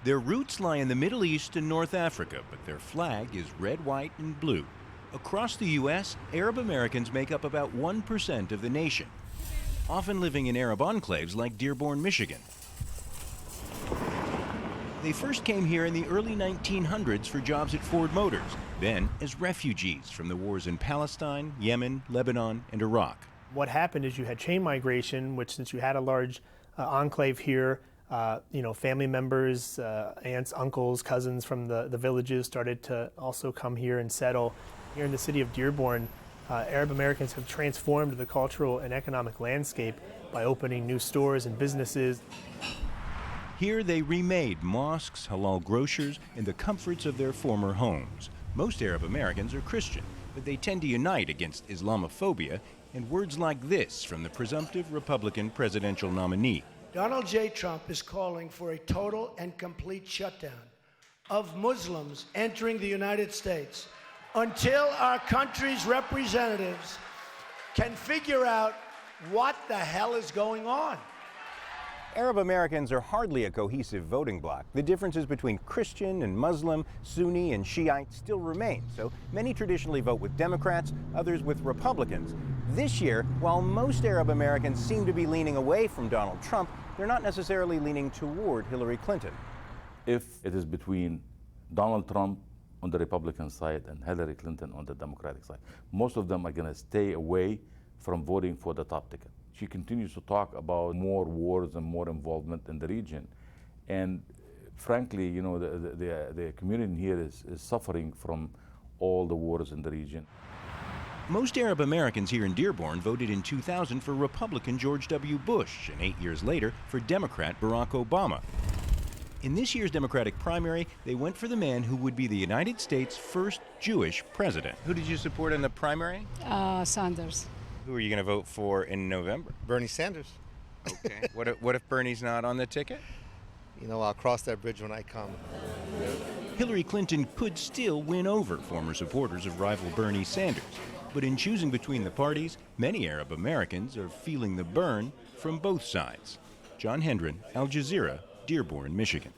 Their roots lie in the Middle East and North Africa, but their flag is red, white, and blue. Across the U.S., Arab Americans make up about 1% of the nation, often living in Arab enclaves like Dearborn, Michigan. They first came here in the early 1900s for jobs at Ford Motors, then as refugees from the wars in Palestine, Yemen, Lebanon, and Iraq. What happened is you had chain migration, which since you had a large enclave here, family members, aunts, uncles, cousins from the villages started to also come here and settle. Here in the city of Dearborn, Arab Americans have transformed the cultural and economic landscape by opening new stores and businesses. Here they remade mosques, halal grocers, and the comforts of their former homes. Most Arab Americans are Christian, but they tend to unite against Islamophobia and words like this from the presumptive Republican presidential nominee. Donald J. Trump is calling for a total and complete shutdown of Muslims entering the United States until our country's representatives can figure out what the hell is going on. Arab Americans are hardly a cohesive voting bloc. The differences between Christian and Muslim, Sunni and Shiite still remain, so many traditionally vote with Democrats, others with Republicans. This year, while most Arab Americans seem to be leaning away from Donald Trump, they're not necessarily leaning toward Hillary Clinton. If it is between Donald Trump on the Republican side and Hillary Clinton on the Democratic side, most of them are going to stay away from voting for the top ticket. She continues to talk about more wars and more involvement in the region. And frankly, the community here is suffering from all the wars in the region. Most Arab Americans here in Dearborn voted in 2000 for Republican George W. Bush and 8 years later for Democrat Barack Obama. In this year's Democratic primary, they went for the man who would be the United States' first Jewish president. Who did you support in the primary? Sanders. Who are you going to vote for in November? Bernie Sanders. Okay. What if Bernie's not on the ticket? I'll cross that bridge when I come. Hillary Clinton could still win over former supporters of rival Bernie Sanders. But in choosing between the parties, many Arab Americans are feeling the burn from both sides. John Hendren, Al Jazeera, Dearborn, Michigan.